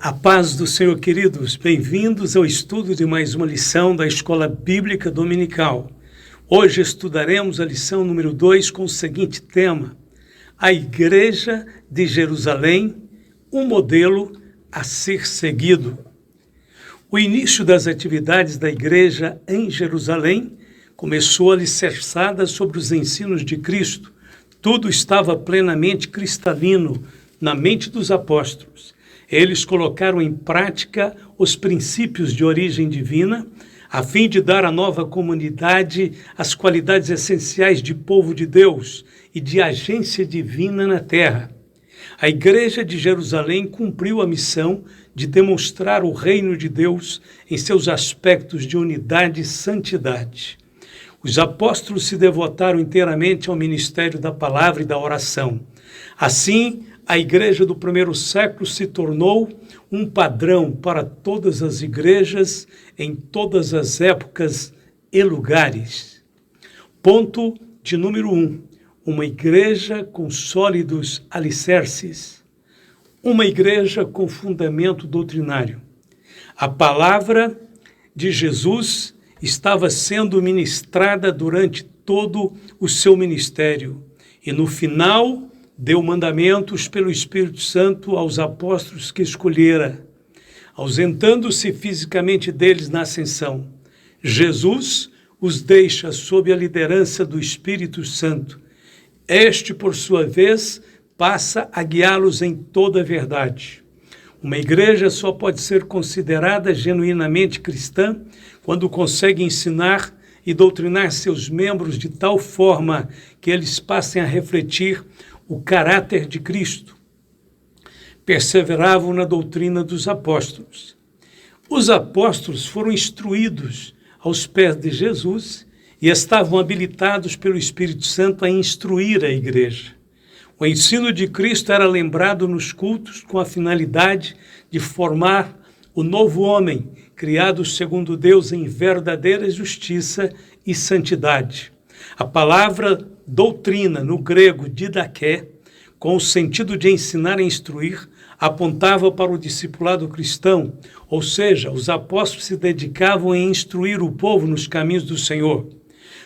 A paz do Senhor, queridos, bem-vindos ao estudo de mais uma lição da Escola Bíblica Dominical. Hoje estudaremos a lição número 2 com o seguinte tema: a Igreja de Jerusalém, um modelo a ser seguido. O início das atividades da Igreja em Jerusalém começou alicerçada sobre os ensinos de Cristo. Tudo estava plenamente cristalino na mente dos apóstolos. Eles colocaram em prática os princípios de origem divina, a fim de dar à nova comunidade as qualidades essenciais de povo de Deus e de agência divina na terra. A Igreja de Jerusalém cumpriu a missão de demonstrar o reino de Deus em seus aspectos de unidade e santidade. Os apóstolos se devotaram inteiramente ao ministério da palavra e da oração. Assim, a igreja do primeiro século se tornou um padrão para todas as igrejas em todas as épocas e lugares. Ponto de número 1. Uma igreja com sólidos alicerces. Uma igreja com fundamento doutrinário. A palavra de Jesus estava sendo ministrada durante todo o seu ministério e no final deu mandamentos pelo Espírito Santo aos apóstolos que escolhera, ausentando-se fisicamente deles na ascensão. Jesus os deixa sob a liderança do Espírito Santo. Este, por sua vez, passa a guiá-los em toda a verdade. Uma igreja só pode ser considerada genuinamente cristã quando consegue ensinar e doutrinar seus membros de tal forma que eles passem a refletir o caráter de Cristo. Perseveravam na doutrina dos apóstolos. Os apóstolos foram instruídos aos pés de Jesus e estavam habilitados pelo Espírito Santo a instruir a igreja. O ensino de Cristo era lembrado nos cultos com a finalidade de formar o novo homem, criado segundo Deus em verdadeira justiça e santidade. A palavra doutrina, no grego didaké, com o sentido de ensinar e instruir, apontava para o discipulado cristão, ou seja, os apóstolos se dedicavam a instruir o povo nos caminhos do Senhor.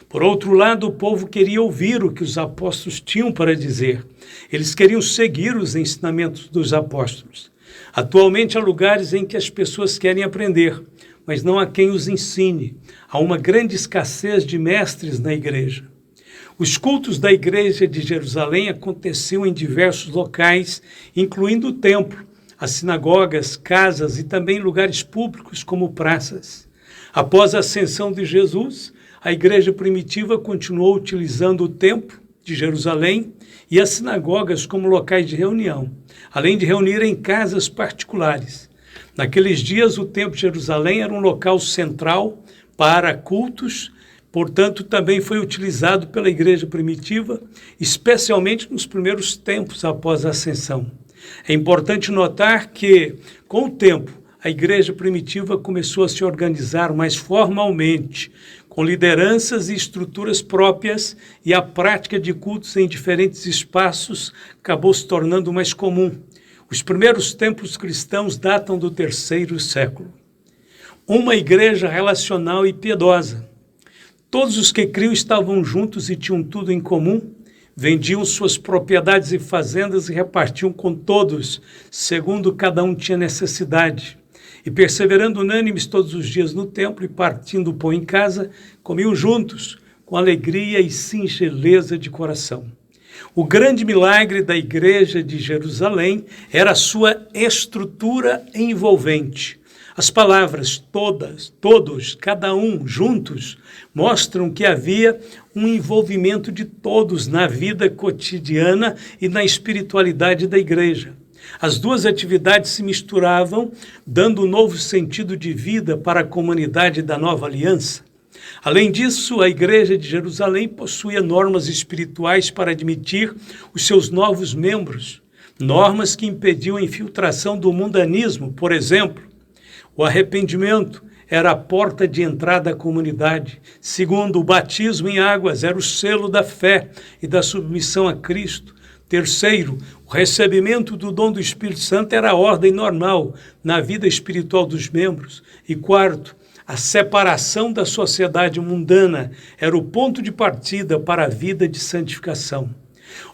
Por outro lado, o povo queria ouvir o que os apóstolos tinham para dizer. Eles queriam seguir os ensinamentos dos apóstolos. Atualmente há lugares em que as pessoas querem aprender, mas não há quem os ensine. Há uma grande escassez de mestres na igreja. Os cultos da igreja de Jerusalém aconteciam em diversos locais, incluindo o templo, as sinagogas, casas e também lugares públicos como praças. Após a ascensão de Jesus, a igreja primitiva continuou utilizando o templo de Jerusalém e as sinagogas como locais de reunião, além de reunir em casas particulares. Naqueles dias, o templo de Jerusalém era um local central para cultos, portanto, também foi utilizado pela igreja primitiva, especialmente nos primeiros tempos após a ascensão. É importante notar que, com o tempo, a igreja primitiva começou a se organizar mais formalmente, com lideranças e estruturas próprias, e a prática de cultos em diferentes espaços acabou se tornando mais comum. Os primeiros templos cristãos datam do 3º século. Uma igreja relacional e piedosa. Todos os que criam estavam juntos e tinham tudo em comum, vendiam suas propriedades e fazendas e repartiam com todos, segundo cada um tinha necessidade. E perseverando unânimes todos os dias no templo e partindo o pão em casa, comiam juntos, com alegria e singeleza de coração. O grande milagre da igreja de Jerusalém era a sua estrutura envolvente. As palavras todas, todos, cada um, juntos, mostram que havia um envolvimento de todos na vida cotidiana e na espiritualidade da igreja. As duas atividades se misturavam, dando um novo sentido de vida para a comunidade da nova aliança. Além disso, a igreja de Jerusalém possuía normas espirituais para admitir os seus novos membros, normas que impediam a infiltração do mundanismo, por exemplo. O arrependimento era a porta de entrada à comunidade. Segundo, o batismo em águas era o selo da fé e da submissão a Cristo. Terceiro, o recebimento do dom do Espírito Santo era a ordem normal na vida espiritual dos membros. E quarto, a separação da sociedade mundana era o ponto de partida para a vida de santificação.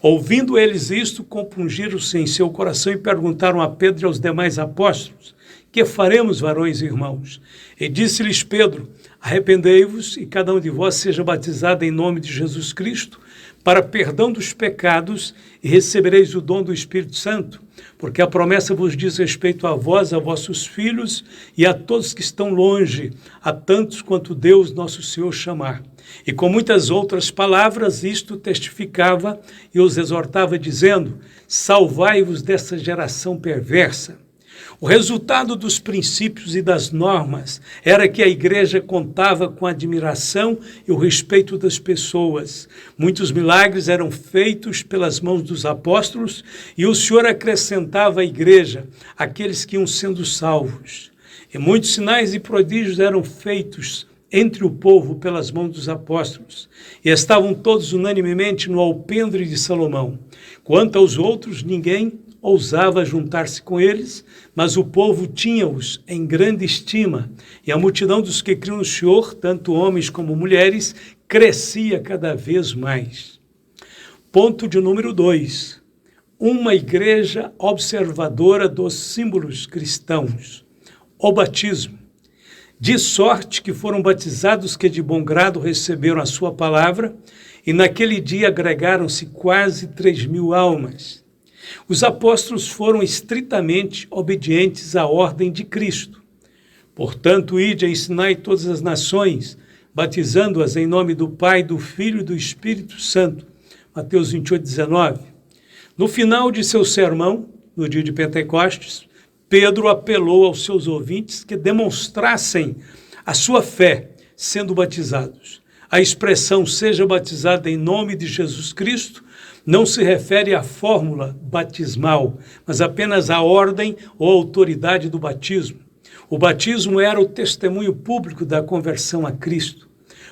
Ouvindo eles isto, compungiram-se em seu coração e perguntaram a Pedro e aos demais apóstolos: que faremos, varões e irmãos? E disse-lhes Pedro: arrependei-vos e cada um de vós seja batizado em nome de Jesus Cristo para perdão dos pecados e recebereis o dom do Espírito Santo, porque a promessa vos diz respeito a vós, a vossos filhos e a todos que estão longe, a tantos quanto Deus nosso Senhor chamar. E com muitas outras palavras isto testificava e os exortava dizendo: salvai-vos dessa geração perversa. O resultado dos princípios e das normas era que a igreja contava com a admiração e o respeito das pessoas. Muitos milagres eram feitos pelas mãos dos apóstolos e o Senhor acrescentava à igreja aqueles que iam sendo salvos. E muitos sinais e prodígios eram feitos entre o povo pelas mãos dos apóstolos, e estavam todos unanimemente no alpendre de Salomão. Quanto aos outros, ninguém ousava juntar-se com eles, mas o povo tinha-os em grande estima, e a multidão dos que criam no Senhor, tanto homens como mulheres, crescia cada vez mais. Ponto de número 2. Uma igreja observadora dos símbolos cristãos. O batismo. De sorte que foram batizados que de bom grado receberam a sua palavra, e naquele dia agregaram-se quase 3.000 almas. Os apóstolos foram estritamente obedientes à ordem de Cristo. Portanto, ide e ensinai todas as nações, batizando-as em nome do Pai, do Filho e do Espírito Santo. Mateus 28:19. No final de seu sermão, no dia de Pentecostes, Pedro apelou aos seus ouvintes que demonstrassem a sua fé sendo batizados. A expressão seja batizado em nome de Jesus Cristo não se refere à fórmula batismal, mas apenas à ordem ou autoridade do batismo. O batismo era o testemunho público da conversão a Cristo.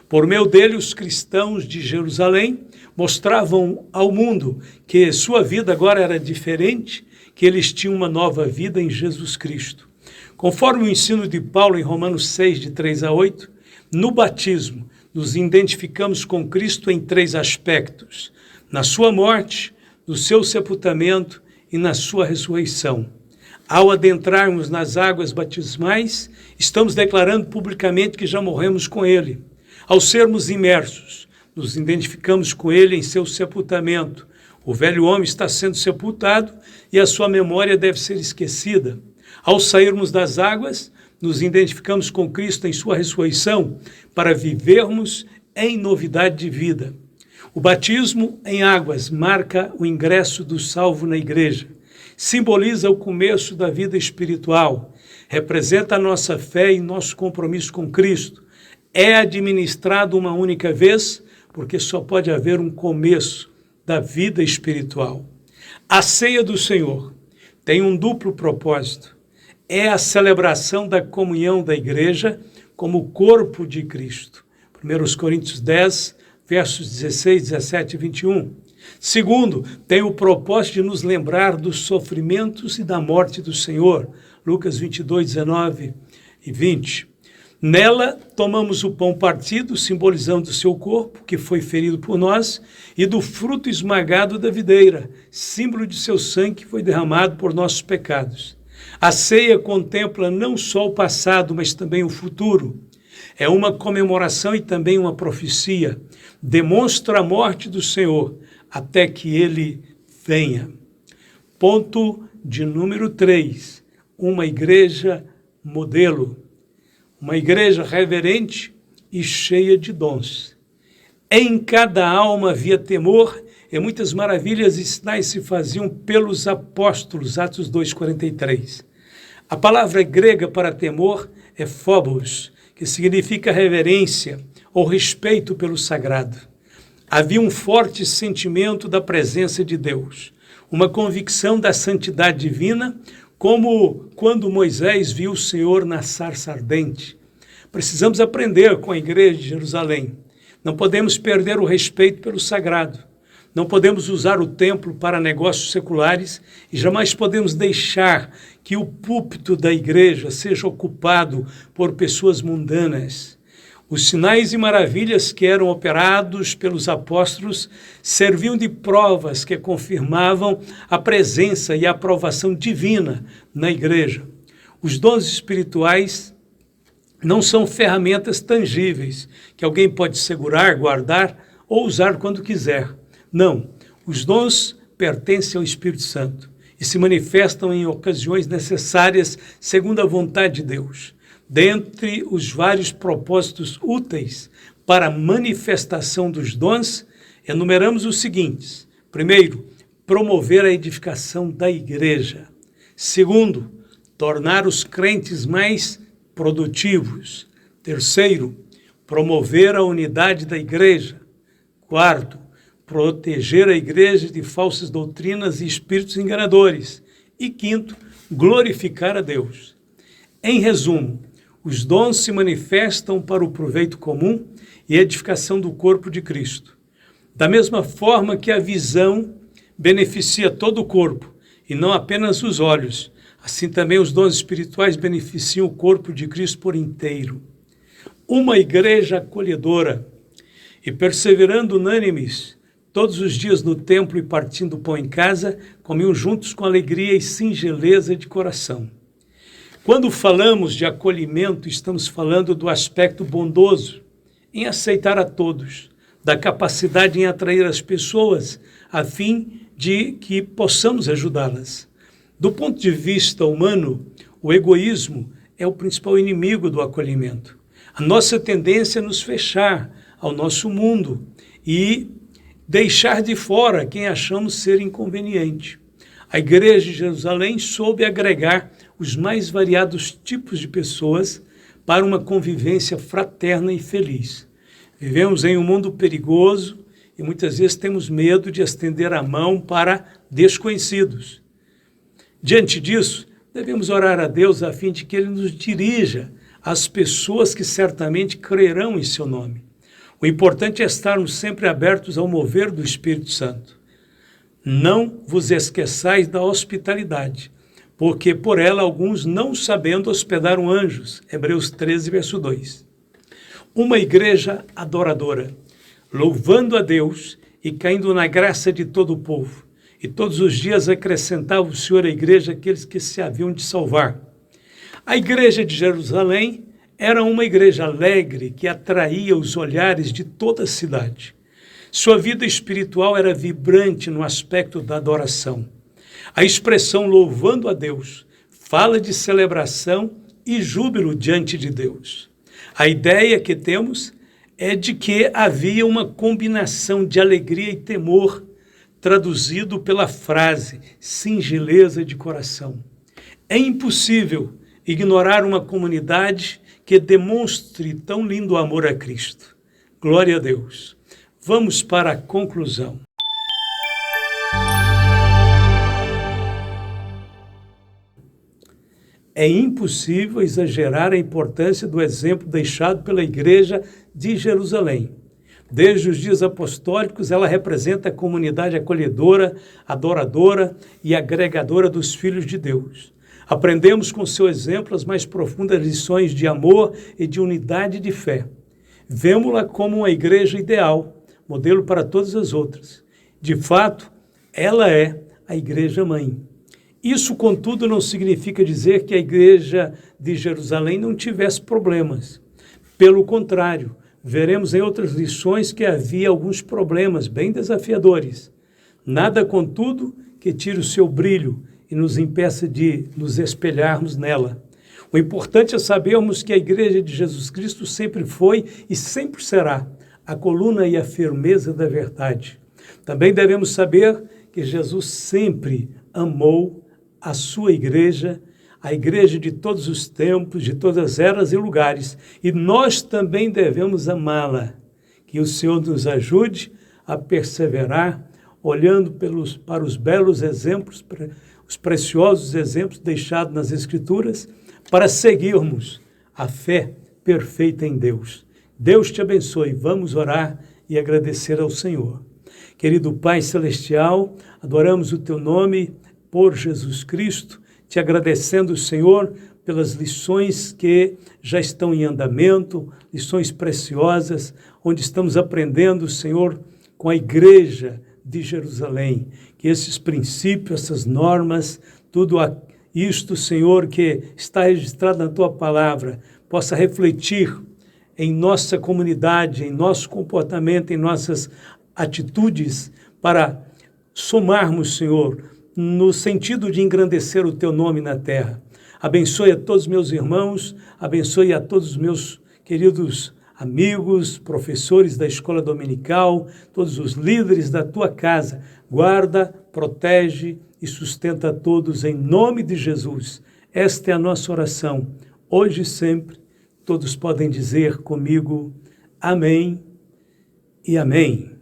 Por meio dele, os cristãos de Jerusalém mostravam ao mundo que sua vida agora era diferente, que eles tinham uma nova vida em Jesus Cristo. Conforme o ensino de Paulo em Romanos 6, de 3 a 8, no batismo, nos identificamos com Cristo em 3 aspectos: na sua morte, no seu sepultamento e na sua ressurreição. Ao adentrarmos nas águas batismais, estamos declarando publicamente que já morremos com ele. Ao sermos imersos, nos identificamos com ele em seu sepultamento. O velho homem está sendo sepultado e a sua memória deve ser esquecida. Ao sairmos das águas, nos identificamos com Cristo em sua ressurreição para vivermos em novidade de vida. O batismo em águas marca o ingresso do salvo na igreja, simboliza o começo da vida espiritual, representa a nossa fé e nosso compromisso com Cristo. É administrado uma única vez, porque só pode haver um começo da vida espiritual. A ceia do Senhor tem um duplo propósito. É a celebração da comunhão da igreja como corpo de Cristo. 1 Coríntios 10, versos 16, 17 e 21. Segundo, tem o propósito de nos lembrar dos sofrimentos e da morte do Senhor. Lucas 22, 19 e 20. Nela, tomamos o pão partido, simbolizando o seu corpo, que foi ferido por nós, e do fruto esmagado da videira, símbolo de seu sangue que foi derramado por nossos pecados. A ceia contempla não só o passado, mas também o futuro. É uma comemoração e também uma profecia. Demonstra a morte do Senhor até que ele venha. Ponto de número 3. Uma igreja modelo. Uma igreja reverente e cheia de dons. Em cada alma havia temor, e muitas maravilhas e sinais se faziam pelos apóstolos. Atos 2:43. A palavra grega para temor é phobos, que significa reverência ou respeito pelo sagrado. Havia um forte sentimento da presença de Deus, uma convicção da santidade divina, como quando Moisés viu o Senhor na sarça ardente. Precisamos aprender com a igreja de Jerusalém. Não podemos perder o respeito pelo sagrado. Não podemos usar o templo para negócios seculares e jamais podemos deixar que o púlpito da igreja seja ocupado por pessoas mundanas. Os sinais e maravilhas que eram operados pelos apóstolos serviam de provas que confirmavam a presença e a aprovação divina na igreja. Os dons espirituais não são ferramentas tangíveis que alguém pode segurar, guardar ou usar quando quiser. Não, os dons pertencem ao Espírito Santo e se manifestam em ocasiões necessárias segundo a vontade de Deus. Dentre os vários propósitos úteis para a manifestação dos dons, enumeramos os seguintes. Primeiro, promover a edificação da igreja. Segundo, tornar os crentes mais produtivos. Terceiro, promover a unidade da igreja. Quarto, proteger a igreja de falsas doutrinas e espíritos enganadores. E quinto, glorificar a Deus. Em resumo, os dons se manifestam para o proveito comum e edificação do corpo de Cristo. Da mesma forma que a visão beneficia todo o corpo e não apenas os olhos, assim também os dons espirituais beneficiam o corpo de Cristo por inteiro. Uma igreja acolhedora e perseverando unânimes, todos os dias no templo e partindo pão em casa, comiam juntos com alegria e singeleza de coração. Quando falamos de acolhimento, estamos falando do aspecto bondoso em aceitar a todos, da capacidade em atrair as pessoas, a fim de que possamos ajudá-las. Do ponto de vista humano, o egoísmo é o principal inimigo do acolhimento. A nossa tendência é nos fechar ao nosso mundo e deixar de fora quem achamos ser inconveniente. A Igreja de Jerusalém soube agregar os mais variados tipos de pessoas para uma convivência fraterna e feliz. Vivemos em um mundo perigoso e muitas vezes temos medo de estender a mão para desconhecidos. Diante disso, devemos orar a Deus a fim de que Ele nos dirija às pessoas que certamente crerão em seu nome. O importante é estarmos sempre abertos ao mover do Espírito Santo. Não vos esqueçais da hospitalidade, porque por ela alguns, não sabendo, hospedaram anjos. Hebreus 13, verso 2. Uma igreja adoradora, louvando a Deus e caindo na graça de todo o povo. E todos os dias acrescentava o Senhor à igreja aqueles que se haviam de salvar. A igreja de Jerusalém era uma igreja alegre que atraía os olhares de toda a cidade. Sua vida espiritual era vibrante no aspecto da adoração. A expressão louvando a Deus fala de celebração e júbilo diante de Deus. A ideia que temos é de que havia uma combinação de alegria e temor, traduzido pela frase singeleza de coração. É impossível ignorar uma comunidade que demonstre tão lindo amor a Cristo. Glória a Deus. Vamos para a conclusão. É impossível exagerar a importância do exemplo deixado pela Igreja de Jerusalém. Desde os dias apostólicos, ela representa a comunidade acolhedora, adoradora e agregadora dos filhos de Deus. Aprendemos com seu exemplo as mais profundas lições de amor e de unidade de fé. Vemo-la como uma igreja ideal, modelo para todas as outras. De fato, ela é a igreja-mãe. Isso, contudo, não significa dizer que a igreja de Jerusalém não tivesse problemas. Pelo contrário, veremos em outras lições que havia alguns problemas bem desafiadores. Nada, contudo, que tire o seu brilho e nos impeça de nos espelharmos nela. O importante é sabermos que a igreja de Jesus Cristo sempre foi e sempre será a coluna e a firmeza da verdade. Também devemos saber que Jesus sempre amou a sua igreja, a igreja de todos os tempos, de todas as eras e lugares, e nós também devemos amá-la. Que o Senhor nos ajude a perseverar, olhando para os belos exemplos, os preciosos exemplos deixados nas Escrituras, para seguirmos a fé perfeita em Deus. Deus te abençoe. Vamos orar e agradecer ao Senhor. Querido Pai Celestial, adoramos o Teu nome por Jesus Cristo, te agradecendo, Senhor, pelas lições que já estão em andamento, lições preciosas, onde estamos aprendendo, Senhor, com a igreja de Jerusalém, que esses princípios, essas normas, tudo isto, Senhor, que está registrado na Tua palavra, possa refletir em nossa comunidade, em nosso comportamento, em nossas atitudes, para somarmos, Senhor, no sentido de engrandecer o Teu nome na terra. Abençoe a todos os meus irmãos, abençoe a todos os meus queridos amigos, professores da escola dominical, todos os líderes da Tua casa. Guarda, protege e sustenta a todos em nome de Jesus. Esta é a nossa oração, hoje e sempre. Todos podem dizer comigo, amém e amém.